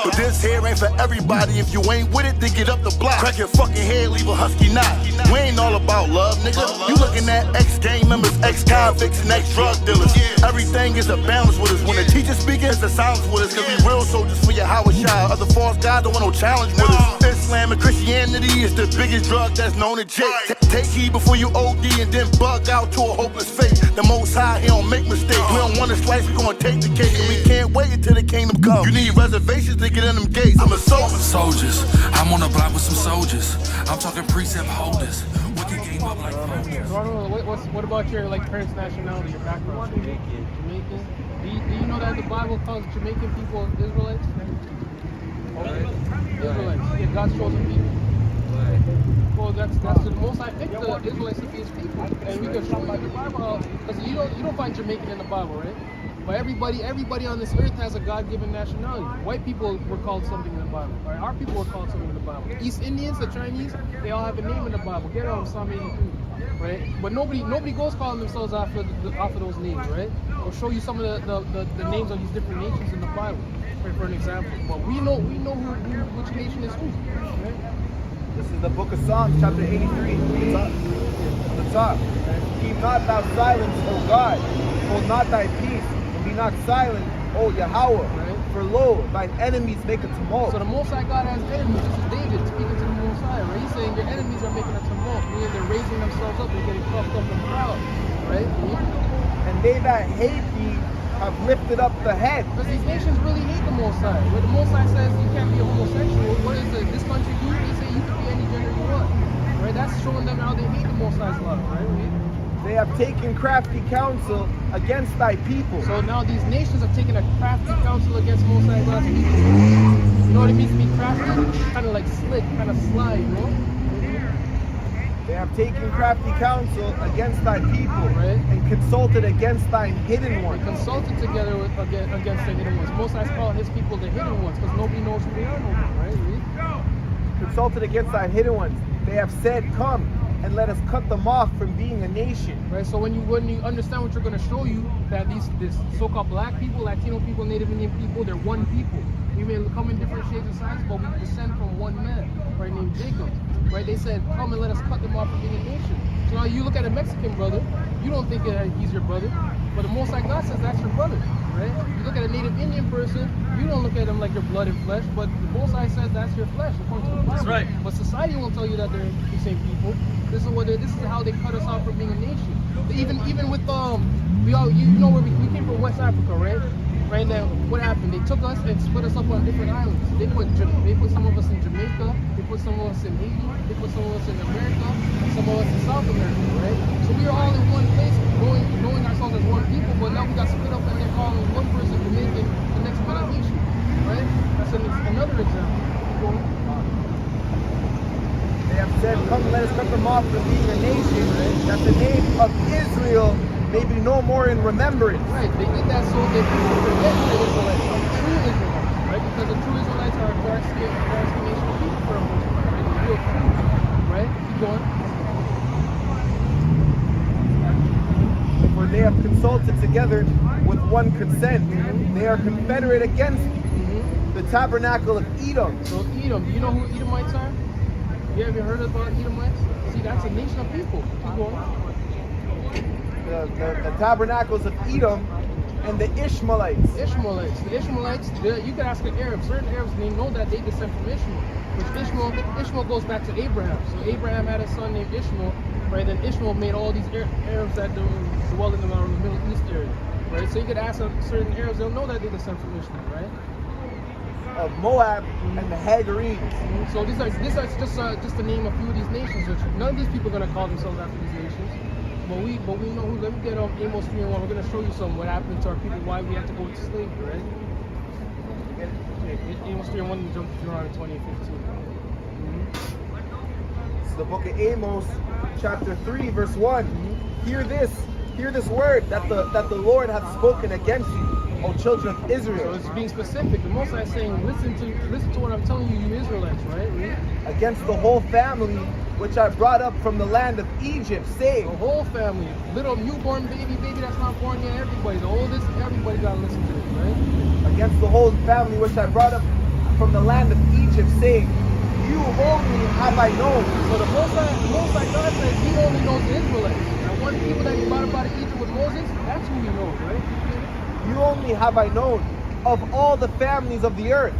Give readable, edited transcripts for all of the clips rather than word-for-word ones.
But this here ain't for everybody. If you ain't with it, then get up the block. Crack your fucking head, leave a husky knot. We ain't all about love, nigga. You looking at ex-gang members, ex-convicts, and ex-drug dealers. Everything is a balance with us. When the teacher speaking, it's a silence with us. Cause we real soldiers for YAHAWASHI. Other false gods don't want no challenge with us. Islam and Christianity is the biggest drug that's known to Jake. Take heed before you OD and then bug out to a hopeless fate. The Most High, he don't make mistakes. We don't want to slice, we gonna take the cake. And we can't wait until the kingdom comes. You need reservations to get in them gates. I'm a soldier. Soldiers, I'm on the block with some soldiers. I'm talking precept holders. We can game up like What about your parents' nationality, your background? Jamaican. Do you know that the Bible calls Jamaican people Israelites? Israelites. Yeah, God's chosen people. Well, that's the most I picked the Israelites to be his people, and we can show you the Bible because you don't find Jamaican in the Bible, right? But everybody on this earth has a God-given nationality. White people were called something in the Bible. Right? Our people were called something in the Bible. East Indians, the Chinese, they all have a name in the Bible. Get out of Psalm 83, right? But nobody goes calling themselves off of those names, right? I'll show you some of the names of these different nations in the Bible, for an example. But we know which nation is who, right? This is the book of Psalms, chapter 83. The top. Keep not thou silence, O God. Hold not thy peace, and be not silent, O Yahawah. Right. For lo, thine enemies make a tumult. So the Most High God has enemies. This is David speaking to the Most High, right? He's saying your enemies are making a tumult, meaning they're raising themselves up and getting puffed up and proud, right? And they that hate thee have lifted up the head. Because these nations really hate the Most High. Where the Most High says you can't be a homosexual, what is it? This country do? They say you can be any gender you want. Right? That's showing them how they hate the Most High's love, right? They have taken crafty counsel against thy people. So now these nations have taken a crafty counsel against Most High God's people. You know what it means to be crafty? Kind of like slick, kind of sly, you know? They have taken crafty counsel against thy people, right? And consulted against thine hidden ones. They consulted together against the hidden ones. Most High's calling his people the hidden ones because nobody knows who they are no more, right? Consulted against thy hidden ones. They have said, come and let us cut them off from being a nation. Right. So when you understand what you're going to show you, that this so-called black people, Latino people, Native Indian people, they're one people. We may come in different shapes and sizes, but we descend from one man, right, named Jacob. Right? They said, come and let us cut them off from being a nation. So now you look at a Mexican brother, you don't think that he's your brother, but the Most High God says that's your brother, right? You look at a Native Indian person, you don't look at them like your blood and flesh, but the Most High says that's your flesh, according to the Bible. That's right. But society won't tell you that they're the same people. This is how they cut us off from being a nation. Even with you know where we came from, West Africa, right? Right now, what happened? They took us and split us up on different islands. They put some of us in Jamaica, they put some of us in Haiti, they put some of us in America, and some of us in South America, right? So we were all in one place, knowing ourselves as one people, but now we got split up and they're calling one person Jamaican, the next one a nation, right? That's another example. They have said, come let us cut them off from being a nation, that the name of Israel may be no more in remembrance. Right, they did that so that people forget the Israelites, the true Israelites, right? Because the true Israelites are a dark-skinned nation of people for a most part, right? The real true, right? Keep going. For they have consulted together with one consent. They are confederate against the tabernacle of Edom. So Edom, do you know who Edomites are? You ever heard about Edomites? See, that's a nation of people. Keep going. The tabernacles of Edom and the Ishmaelites. The Ishmaelites, you can ask an Arab. Certain Arabs, they know that they descend from Ishmael. Which Ishmael goes back to Abraham. So Abraham had a son named Ishmael, right? Then Ishmael made all these Arabs that dwell in the Middle East area, right? So you could ask certain Arabs, they'll know that they descend from Ishmael, right? Of Moab and the Hagarenes. So these are just to name a few of these nations. Which none of these people are going to call themselves after these nations. But we know who. Let me get Amos 3:1. We're going to show you what happened to our people, why we had to go into slavery, right? Amos 3:1 and jump to Deuteronomy 20:15. It's the book of Amos, chapter 3, verse 1. Hear this word that the Lord hath spoken against you, O children of Israel. So it's being specific. The Most High is saying, listen to what I'm telling you, you Israelites, right? Read. Against the whole family which I brought up from the land of Egypt, saying. The whole family, little newborn baby that's not born yet, everybody, the oldest, everybody got to listen to this, right? Against the whole family which I brought up from the land of Egypt, saying, you only have I known. So the Most High God says he only knows the Israelites. And one people that he brought up out of Egypt with Moses, that's who he knows, right? You only have I known of all the families of the earth.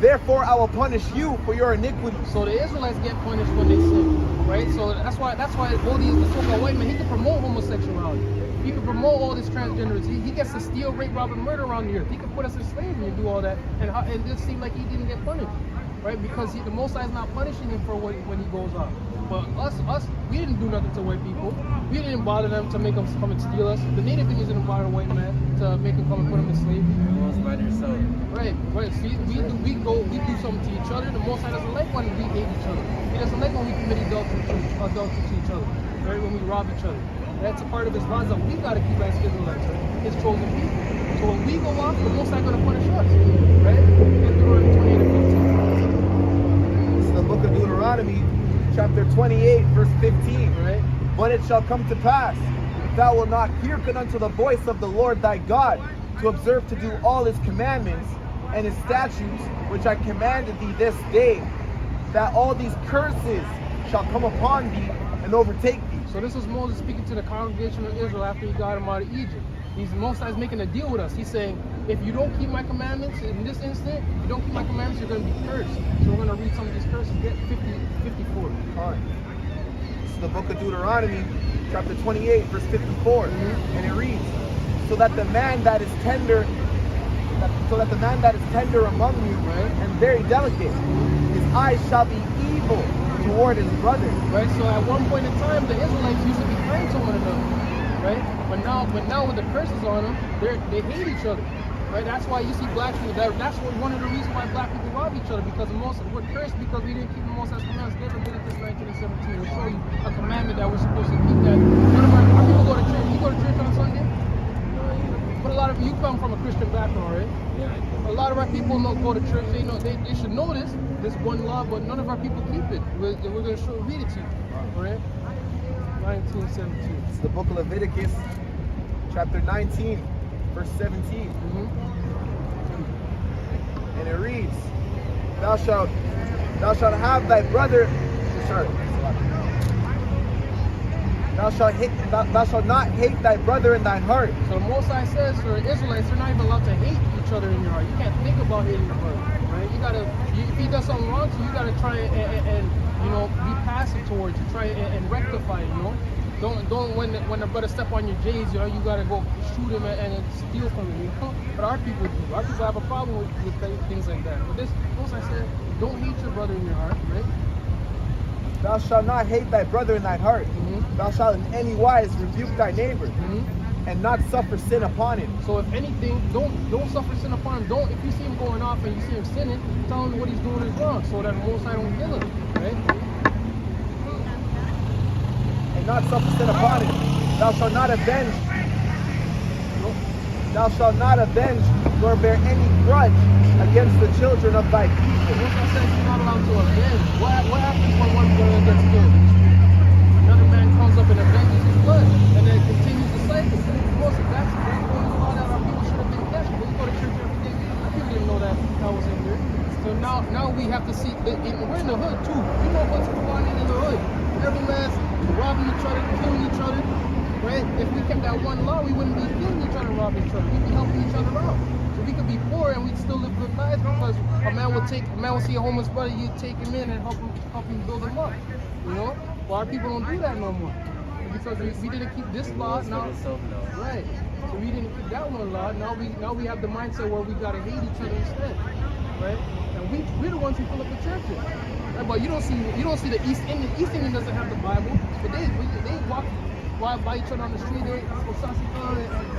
Therefore I will punish you for your iniquities. So the Israelites get punished when they sin, right? So that's why all these so-called white men, he can promote homosexuality. He can promote all this transgenderism. He gets to steal, rape, rob, and murder around the earth. He can put us in slavery and do all that, and it just seems like he didn't get punished, right? Because the Most High is not punishing him for when he goes off. But us, we didn't do nothing to white people. We didn't bother them to make them come and steal us. The Native Indians didn't bother the white man to make them come and put them in slavery. Right. See, we do something to each other. The Most High doesn't like when we hate each other. He doesn't like when we commit adultery to each other, right? When we rob each other. That's a part of his laws that we gotta keep as Israelites, right? His chosen people. So when we go off, the Most High gonna punish us, right? Deuteronomy 28 and 15. This is the book of Deuteronomy, chapter 28, verse 15. Right. But it shall come to pass, if thou wilt not hearken unto the voice of the Lord thy God, to observe to do all his commandments and his statutes, which I commanded thee this day, that all these curses shall come upon thee and overtake thee. So this is Moses speaking to the congregation of Israel after he got them out of Egypt. Most High is making a deal with us. He's saying, if you don't keep my commandments in this instant, if you don't keep my commandments, you're going to be cursed. So we're going to read some of these curses. Get 54. All right. This is the book of Deuteronomy, chapter 28, verse 54. And it reads, so that the man that is tender among you, right, and very delicate, his eyes shall be evil toward his brother. Right. So at one point in time, the Israelites used to be kind to one another, right? But now with the curses on them, they hate each other, right? That's why you see black people. That's one of the reasons why black people rob each other, because we're cursed because we didn't keep the Most High's commandments. Get Leviticus 19 and 17 will show you a commandment that we're supposed to keep. That none of our people go to church. You go to church on Sunday. But a lot of you come from a Christian background, right? Yeah. A lot of our people don't go to church. They know they should know this one law, but none of our people keep it. We're going to read it to you, all right? 19:17. It's the book of Leviticus, chapter 19, verse 17. And it reads, Thou shalt have thy brother. Sorry. Thou shalt not hate thy brother in thine heart. So the Most High says for Israelites, they're not even allowed to hate each other in your heart. You can't think about hating your brother, right? If he does something wrong to you, you gotta try and be passive towards you. Try and rectify it, you know. Don't when the brother step on your J's, you gotta go shoot him and steal from him, you know. But our people do. Our people have a problem with things like that. But this Most High said, don't hate your brother in your heart, right? Thou shalt not hate thy brother in thine heart. Thou shalt in any wise rebuke thy neighbor, and not suffer sin upon him. So if anything, don't suffer sin upon him. If you see him going off and you see him sinning, tell him what he's doing is wrong, so that the Most High don't kill him, right? And not suffer sin upon him. Thou shalt not avenge. Thou shalt not avenge nor bear any grudge against the children of thy people. Most High says you're not allowed to avenge. What happens when one brother gets killed? Another man comes up and avenges his blood, and then continues the cycle. Most of that's one law that our people should have been catching. We go to church every day. Our people didn't know that was in there. So now we have to see. We're in the hood too. You know what's going on in the hood. Every man's robbing each other, killing each other. Right? If we kept that one law, we wouldn't be killing each other, robbing each other. We'd be helping each other out. So we could be poor and we'd still live good lives, because a man will see a homeless brother, you take him in and help him build him up. You know? Well, our people don't do that no more, because we didn't keep this law. Now, right? So we didn't keep that one law. Now we have the mindset where we gotta hate each other instead, right? And we're the ones who fill up the churches. Right? But you don't see the East Indian. East Indian doesn't have the Bible, but they walk by each other on the street. And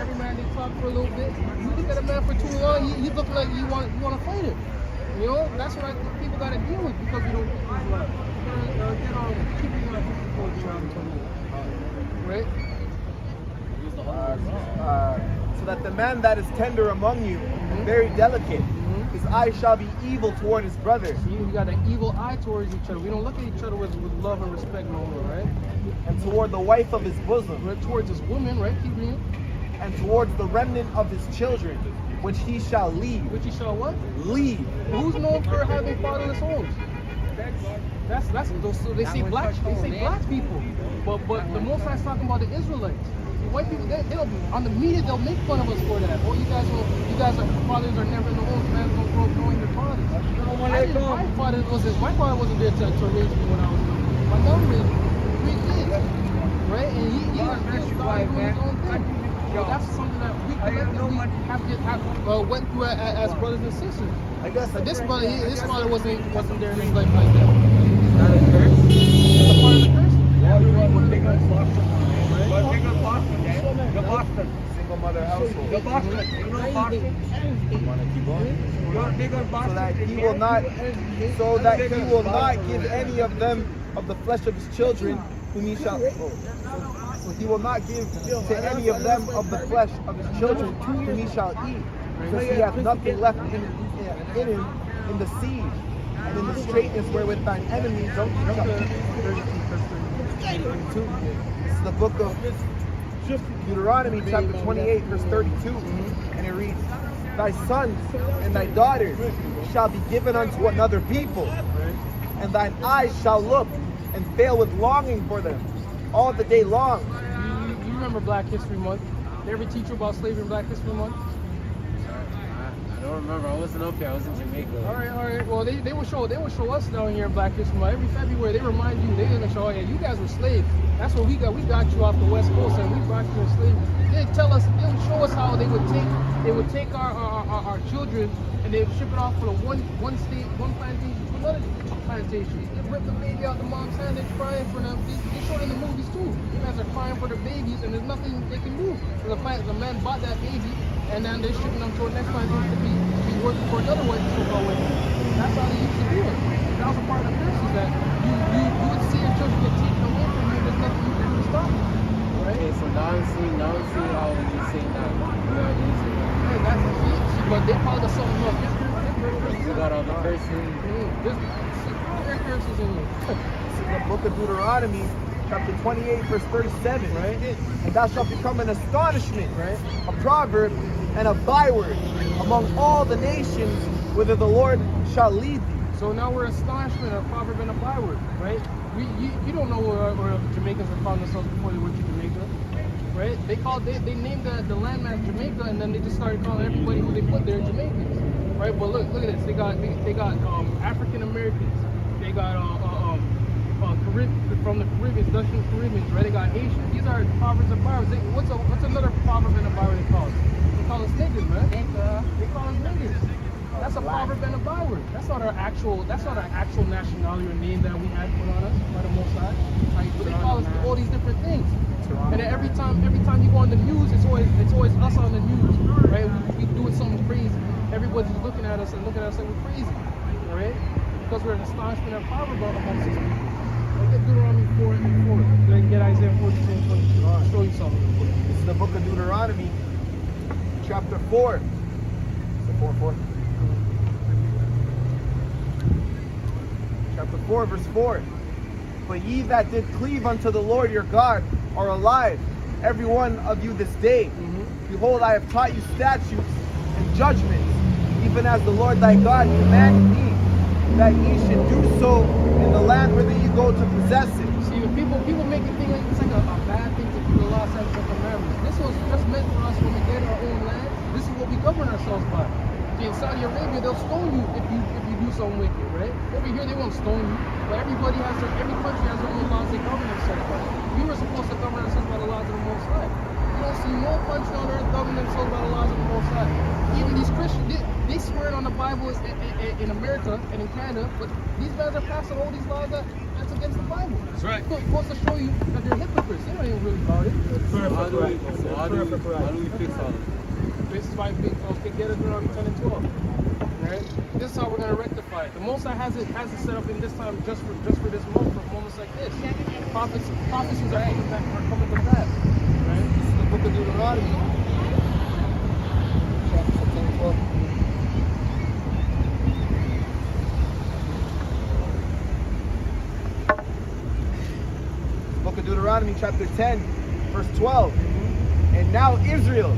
every man they talk for a little bit. You look at a man for too long, he look like you want to fight him. You know, that's what people got to deal with, because we don't keep his love. Get on keeping our people right? So that the man that is tender among you, very delicate, his eye shall be evil toward his brother. See, we got an evil eye towards each other. We don't look at each other with love and respect no more, right? And toward the wife of his bosom. Right, towards his woman, right? Keep reading. And towards the remnant of his children, which he shall leave. Which he shall what? Leave. Who's known for having fatherless homes? That's so they say black people, but the Most High is talking about the Israelites. The white people, they'll on the media they'll make fun of us for that. Oh, you guys are fathers are never in the homes, man don't grow up knowing their fathers. My father wasn't there to raise me when I was young. My mom raised me, 3 kids, right? And he was doing his own thing. So that's something that we collectively have went through as brothers and sisters. I guess This brother, his father wasn't there in his life like that. not a curse. It's a part of the curse. Single mother household. So that he will not give any of them of the flesh of his children whom he shall. So he will not give to any of them of the flesh of his children whom he shall eat, because he hath nothing left in him in the siege and in the straightness wherewith thine enemies don't shall eat. 32. This is the book of Deuteronomy chapter 28 verse 32, and it reads, thy sons and thy daughters shall be given unto another people, and thine eyes shall look and fail with longing for them all the day long. You remember Black History Month? They ever teach you about slavery in Black History Month? I don't remember. I wasn't up here. I was in Jamaica. All right. Well, they will show us down here in Black History Month every February. They remind you. They're gonna show, oh yeah, you guys were slaves. That's what we got. We got you off the West Coast, and we brought you in slavery. They tell us. They would show us how they would take our children and they would ship it off from one plantation to another plantation. They rip the baby out the mom's hand. They're crying for them. They show it in the movies too. You guys are crying for their babies, and there's nothing they can do. So the man bought that baby, and then they're shipping them to the next plantation to be working for another one to go with. That's how they used to do it. That was a part of the curse, is that you would see your children get taken away from you. There's nothing you can do to stop it. Right? Okay, so now I'm seeing how you're saying that we are Israel. Hey, that's but they called us something else. We got all the curses. Their curses in you. This is the book of Deuteronomy chapter 28 verse 37, right? And thou shalt become an astonishment, Right? a proverb and a byword among all the nations whither the Lord shall lead thee. So now we're astonishment, a proverb and a byword, right? You don't know where Jamaicans are calling themselves before they went to Jamaica, right? They named the landmass Jamaica, and then they just started calling everybody who they put there Jamaicans, right? But look at this. They got African Americans. They got from the Caribbean, Dutch and Caribbeans, right? They got Haitians. These are proverbs and bywords. What's another proverb and a byword they call us? They call us niggas, man. They call us niggas. That's a proverb and a byword. That's not our actual nationality or name that we had put on us by the Most High. Right? But they call us all these different things. And then every time you go on the news, it's always us on the news, right? We doing something crazy. Everybody's looking at us like we're crazy, right? Because we're an astonishment and proverb amongst us people. Look at Deuteronomy 4 and 4. Then get Isaiah 42 and 22. I'll show you something. This is the book of Deuteronomy chapter 4. Is it 4? Chapter 4 verse 4. But ye that did cleave unto the Lord your God are alive, every one of you this day. Behold, I have taught you statutes and judgments, even as the Lord thy God commanded thee, that ye should do so in the land whither ye go to possess it. See, when people make it think like it's like a bad thing to keep the law, statutes, and commandments. This was just meant for us when we get our own land. This is what we govern ourselves by. See, in Saudi Arabia, they'll stone you if you do something wicked, right? Over here, they won't stone you, but every country has their own laws they govern themselves by. We were supposed to govern ourselves by the laws of the Most High. You don't see no country on earth governing themselves by the laws of the Most High. Even these Christians, they swear it on the Bible in America and in Canada, but these guys are passing all these laws that's against the Bible. That's right. It's supposed to show you that they're hypocrites. They don't even really about it. How do we fix all this? This is why big folks can get it around 10 and 12. Right? This is how we're gonna rectify it. The Most High has it set up in this time just for this moment, for moments like this. Prophecies are coming to pass. Right? This is the book of Deuteronomy chapter 10 and 12. Book of Deuteronomy chapter 10 verse 12. And now Israel,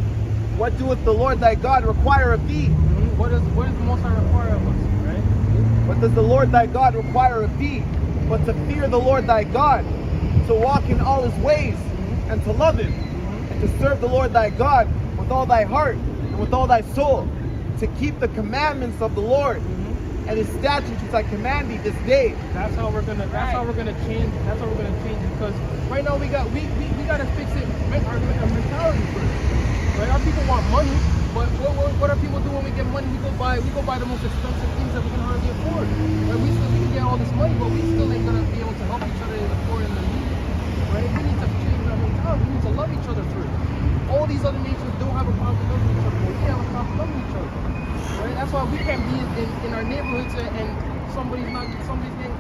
what doeth the Lord thy God require of thee? What does the Most High require of us? What does the Lord thy God require of thee, but to fear the Lord thy God, to walk in all his ways, and to love him, and to serve the Lord thy God with all thy heart and with all thy soul, to keep the commandments of the Lord and his statutes which I command thee this day. That's how we're gonna change. That's how we're gonna change it. Because right now we gotta fix it. Our mentality first. Right? Our people want money, but what are people doing when we get money? We go buy the most expensive things that we can hardly afford. Right? We can get all this money, but we still ain't gonna be able to help each other in the poor and the needy. Right? We need to change our mentality. We need to love each other first. All these other nations don't have a problem loving each other, but we have a problem loving each other. Right? That's why we can't be in our neighborhoods and somebody's getting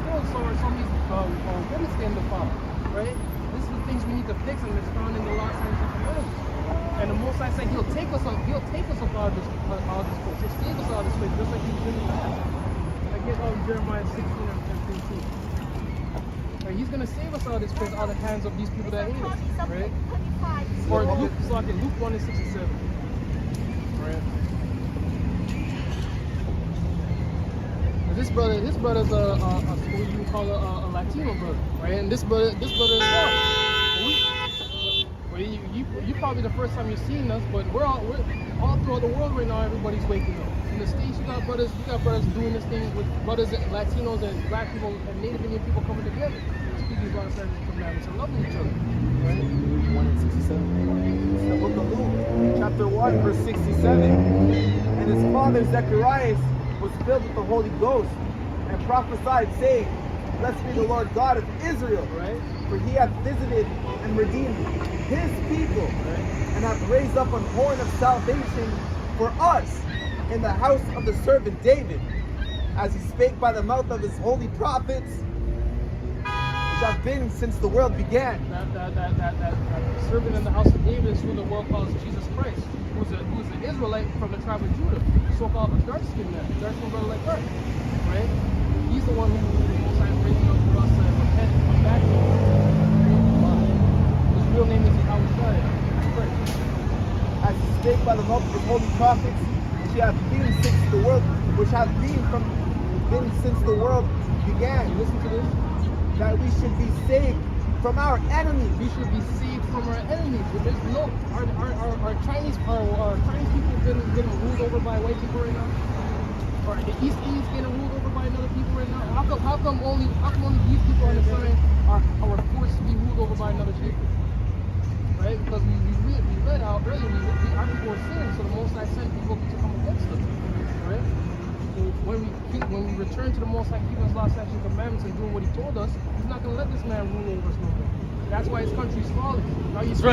killed, or somebody's witness getting defiled. Right? This is the things we need to fix, and it's found in the law, statutes, and commandments. And the Most High said He'll take us out of this place. He'll save us out of this place, just like He did in the past. Like in Jeremiah 16 and 15. Right? He's gonna save us out of this place, out of the hands of these people that hate us. Right? Or Luke 1 and 67. Right? This brother's what you call a Latino brother, right? And this brother is you probably the first time you've seen us, but we're all throughout the world right now. Everybody's waking up. In the States, you got brothers doing this thing with brothers, Latinos, and black people and Native Indian people coming together, speaking about certain commandments and loving each other. Right? 1 and 67. It's the book of Luke, chapter 1, verse 67. And his father Zacharias was filled with the Holy Ghost and prophesied, saying, Blessed be the Lord God of Israel, Right? for he hath visited and redeemed his people, and hath raised up an horn of salvation for us in the house of the servant David, as he spake by the mouth of his holy prophets, which have been since the world began. That servant in the house of David is who the world calls Jesus Christ, who's an Israelite from the tribe of Judah, so-called dark-skinned man, dark-skinned brother like us, right? He's the one who Most High is raising up for us to repent and come back to him. His real name is YAHAWASHI, Christ. As he spake by the mouth of his holy prophets, which hath been since the world, since the world began. You listen to this? That we should be saved from our enemies. We should be saved from our enemies. There's no our Chinese people getting ruled over by white people right now. Or the East Indies getting ruled over by another people right now. How come only these people on the side are forced to be ruled over by another people? Right? Because we read out earlier, our people were sinning, so the Most High sent people to come against us. Right? So when we return to the Most High, keeping His law, statutes, and commandments, and doing what He told us, He's not going to let this man rule over us no more. That's why His country's falling. Now you see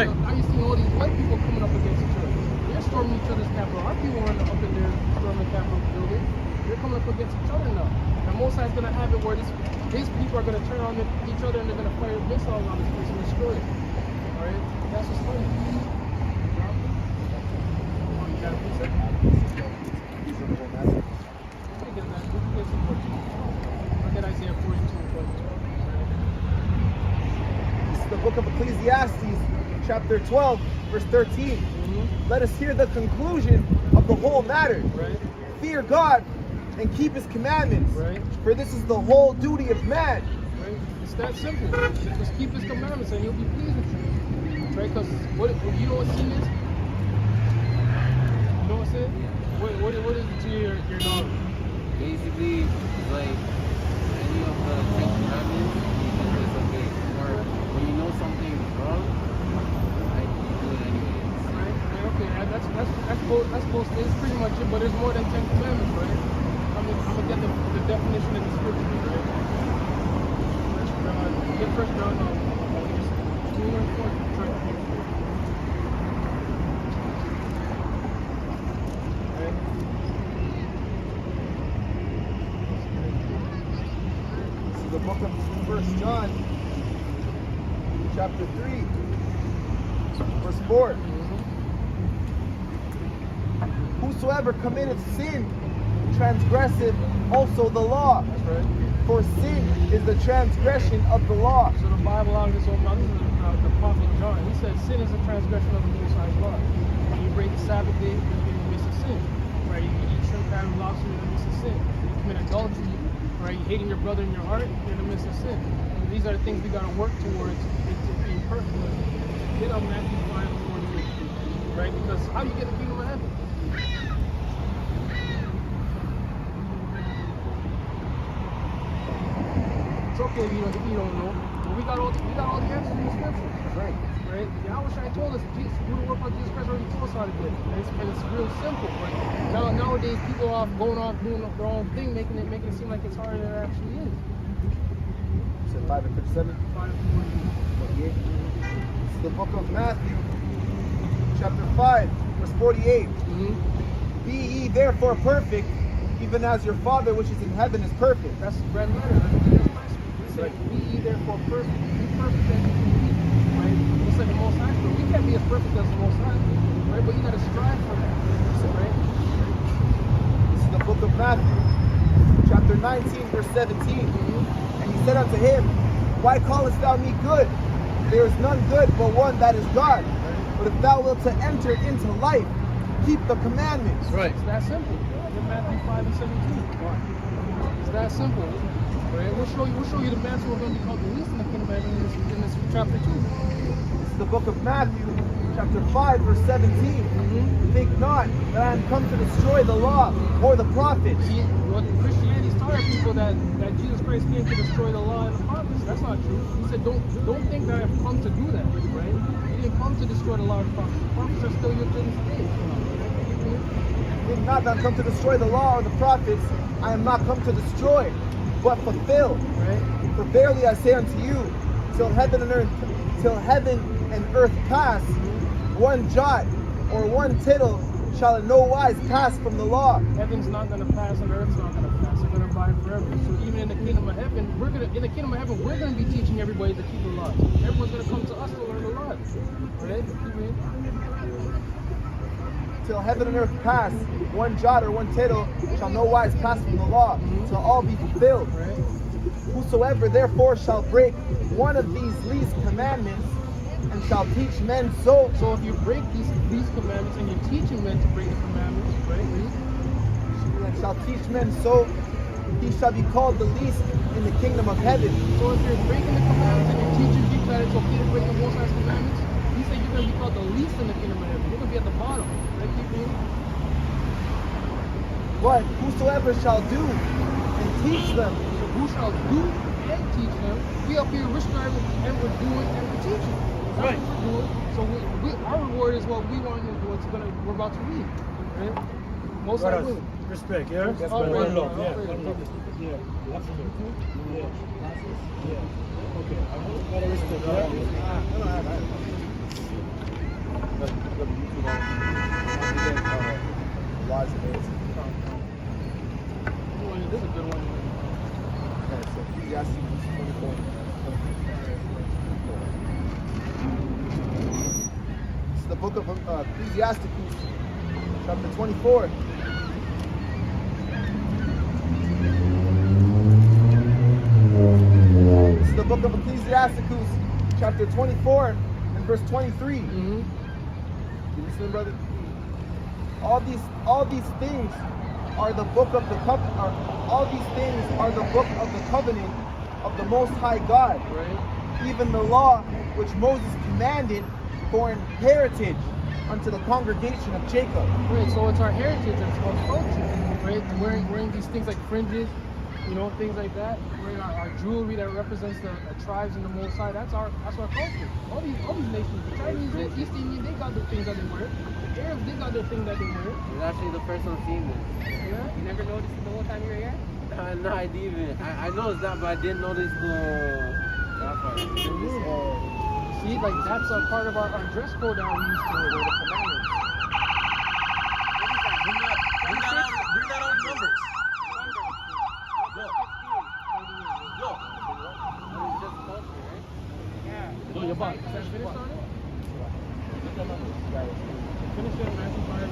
all these white people coming up against each other. They're storming each other's capital. Our people are up in there storming the Capitol building. They're coming up against each other now. And Most High's going to have it where these people are going to turn on each other, and they're going to fire missiles on this place and destroy it. All right? That's what's funny. You got a piece of it? Look at Isaiah 42 and 22. This is the book of Ecclesiastes, chapter 12, verse 13. Let us hear the conclusion of the whole matter. Right? Fear God and keep His commandments. Right? For this is the whole duty of man. Right? It's that simple. Just keep His commandments and He'll be pleased with you. Right? Because you know what sin is? You know what sin? What is it to your knowledge? Basically, it's like any of the Ten Commandments, you can disobey. Or when you know something is wrong, like you do it anyways. Right? Okay, that's both. It's pretty much it, but there's more than 10 commandments, right? I'm gonna get the definition in the scripture, right? Get First John 2 and 4. The book of 1 John, chapter 3, verse 4. Whosoever committeth sin transgresseth also the law. That's right. For sin is the transgression of the law. So the Bible out of this old mouth, this is the prophet John. He said sin is a transgression of the Most High's law. When you break the Sabbath day, you miss a sin. Right? You eat shrimp, crab, and lobster, you miss a sin. You commit adultery, right? Hating your brother in your heart, you're in the midst of sin. And these are the things we got to work towards to being perfect. Get up Matthew 5:48, right? Because how do you get the kingdom of heaven? It's okay if you don't know. But we got all the answers in the scriptures. Right. Right? Yahawashi told us do the work of Jesus Christ already told us how to do it. And it's real simple. But nowadays people are going off doing their own thing, making it seem like it's harder than it actually is. So 5 and 57. 48. This is the book of Matthew, chapter 5, verse 48. Be ye therefore perfect, even as your Father which is in heaven is perfect. That's red letter. He said, be ye therefore perfect. Be perfect as you can be. Right? It's like the Most High. We can't be as perfect as the Most High. Right? But you got to strive for that. Right? This is the book of Matthew, chapter 19, verse 17. And he said unto him, Why callest thou me good? There is none good but one, that is God. But if thou wilt to enter into life, keep the commandments. Right. It's that simple. In Matthew 5 and 17. It's that simple. Right? We'll show you the man who are going to be called the least in the kingdom of heaven in this chapter 2. This is the book of Matthew, chapter 5, verse 17. Think not that I am come to destroy the law or the prophets. See, what Christianity's taught people that Jesus Christ came to destroy the law and the prophets. That's not true. He said, don't think that I've come to do that, right? He didn't come to destroy the law and the prophets. The prophets are still here to this day. Think not that I am come to destroy the law or the prophets. I am not come to destroy, but fulfill. Right? For verily I say unto you, till heaven and earth pass, one jot or one tittle shall in no wise pass from the law. Heaven's not going to pass and earth's not going to pass. They're going to abide forever. So even in the kingdom of heaven, we're going to be teaching everybody to keep the laws. Everyone's going to come to us to learn the laws. Right? Till heaven and earth pass, one jot or one tittle shall no wise pass from the law, till all be fulfilled. Right? Whosoever therefore shall break one of these least commandments, and shall teach men so. So if you break these commandments and you're teaching men to break the commandments, right? And shall teach men so, he shall be called the least in the kingdom of heaven. So if you're breaking the commandments and you're teaching people that it's okay to break the Most High's commandments, he said you're going to be called the least in the kingdom of heaven. You're going to be at the bottom. Right? Keep reading. But whosoever shall do and teach them. So who shall do and teach them? We up here, we're striving and we're doing and we're teaching. That's Right. what we're doing. So our reward is what we want to do. We're about to read. Right? Most High will. Respect, yeah? Yes, All One right. love, yeah. All right. One love. Yeah, absolutely. Yeah. Yeah. Okay. Gotta respect, yeah? This is a good one. This is the book of Ecclesiastes, chapter 24. This is the book of Ecclesiastes, chapter 24, and verse 23. You listen, brother? All these things are the book of the all these things are the book of the covenant of the Most High God. Right? Even the law which Moses commanded for an heritage unto the congregation of Jacob. Right, so it's our heritage and it's our culture, right? Wearing these things like fringes, things like that. Wearing our jewelry that represents the tribes in the Most High. That's our culture. All these nations, the Chinese, the East Indian, they got their things that they wear. The Arabs, they got their thing that they wear. It's actually the first one seeing this. Yeah. You never noticed it the whole time you were here? No, I didn't even. I noticed that, but I didn't notice that part. See, like that's a part of our dress code that we used to wear. The commandments. Bring that out in numbers. Yo. It's just culture, right? Yeah. Oh, your body. Is that finished on it? Finish it, Matthew 5.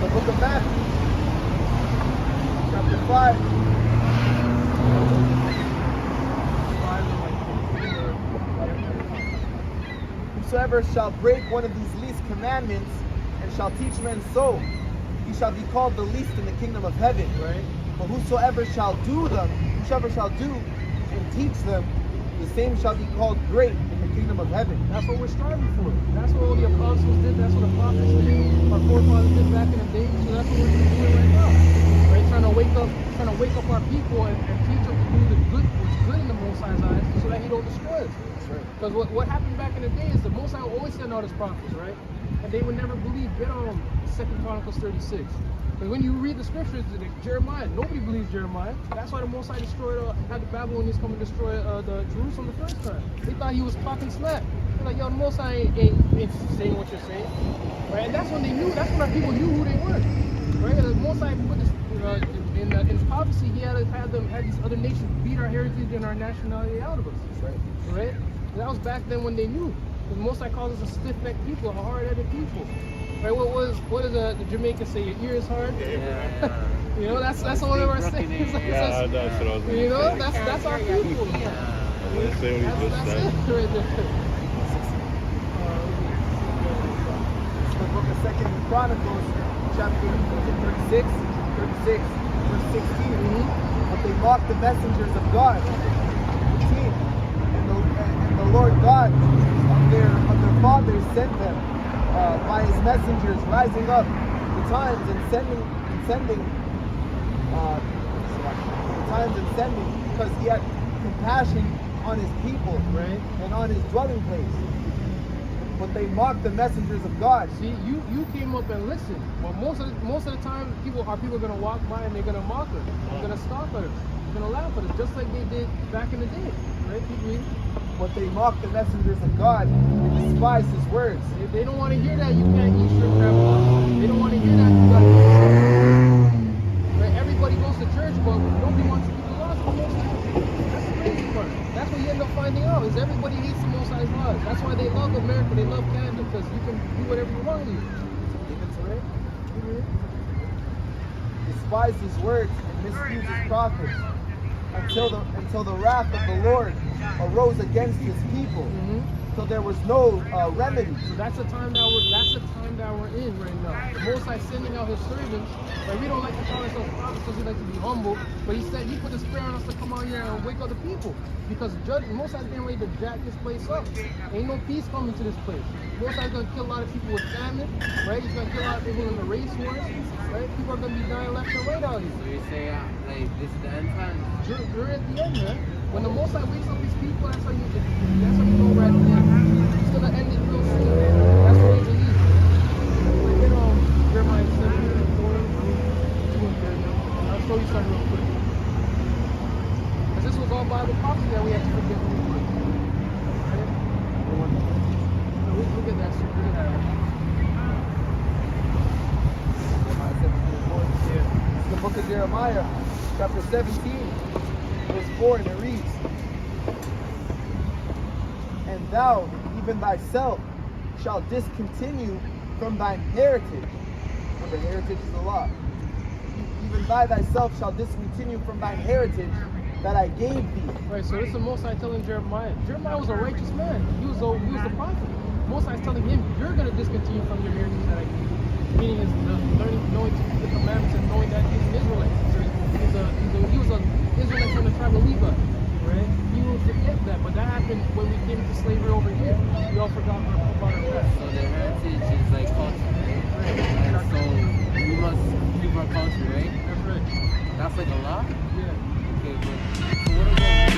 The book of Matthew, chapter 5. Whosoever shall break one of these least commandments and shall teach men so, he shall be called the least in the kingdom of heaven. Right. But whosoever shall do and teach them, the same shall be called great in the kingdom of heaven. That's what we're striving for. That's what all the apostles did. That's what the prophets did. Our forefathers did back in the day. So that's what we're doing right now. Right? Trying to wake up our people and teach them to do the good, what's good in the Most High's eyes, so that He don't destroy us. That's right. Because what happened back in the day is the Most High always sent out His prophets, right? And they would never believe. Get on 2 Chronicles 36. But when you read the scriptures, Jeremiah, nobody believes Jeremiah. That's why the Most High had the Babylonians come and destroy the Jerusalem the first time. They thought he was talking smack. They're like, yo, the Most High ain't saying what you're saying. Right? And that's when they knew, that's when our people knew who they were. Right? The Most High put this, in his prophecy, he had these other nations beat our heritage and our nationality out of us. That's right. Right? And that was back then when they knew. The Most High calls us a stiff-necked people, a hard-headed people. Right? What does the Jamaica say? Your ear is hard. Yeah. You know, that's one of our sayings. Yeah, that's what I was You know, that's our people. Let's say what he just That's said. it right there. It's the book of 2 Chronicles, chapter 36, verse 16. But they mocked the messengers of God. 15. And the Lord God of their fathers sent them by his messengers, rising up the times and sending, because he had compassion on his people, Right. and on his dwelling place. But they mocked the messengers of God. See, you came up and listened. But most of the time, our people are gonna walk by and they're gonna mock us. They're gonna scoff at us. They're gonna laugh at us, just like they did back in the day. Right? Keep reading. But they mocked the messengers of God and despised his words. They don't want to hear that you can't eat shrimp crab lobster. They don't want to hear that you gotta eat shrimp. Right? Everybody goes to church, but nobody wants to keep the laws of the Most High. That's the crazy part. That's what you end up finding out, is everybody hates the Most High's laws. That's why they love America, they love Canada, because you can do whatever you want to. Right? Despised his words and misused his prophets until the wrath of the Lord arose against his people. So there was no remedy. So that's the time that we're in right now. The Most High sending out his servants. Like, we don't like to call ourselves prophets because we like to be humble. But he said he put the spirit on us to come out here and wake up the people. Because the Most High's getting ready to jack this place up. Ain't no peace coming to this place. The Most High's gonna kill a lot of people with famine, right? He's gonna kill a lot of people in the race wars, right? People are gonna be dying left and right out here. So you say, like, this is the end time? You're at the end, man. When the Most High wakes up these people, that's how you know we're at the end. He's gonna end it real soon. That's what we believe. Like, Jeremiah 7, 4, 2 and 3. I'll show you something real quick. Because this was all Bible prophecy that we have to forget real quick. Right? Look at that shit. Look at that. It's the book of Jeremiah, chapter 17, verse 4, and it reads, And thou, even thyself, shalt discontinue from thine heritage. Remember, heritage is the law. Even thou thyself shalt discontinue from thine heritage that I gave thee. Right, so this is the Most High telling Jeremiah. Jeremiah was a righteous man. He was the prophet. Most High is telling him, you're going to discontinue from your heritage that I gave you. Meaning is knowing to keep the commandments and knowing that he's an Israelite. So he was an Israelite from the tribe of Levi. Right? He will forget that, but that happened when we came into slavery over here. We all forgot about our past. So the heritage is like culture, right? And so we must keep our culture, right? That's right. That's like a law? Yeah. Okay, but so what about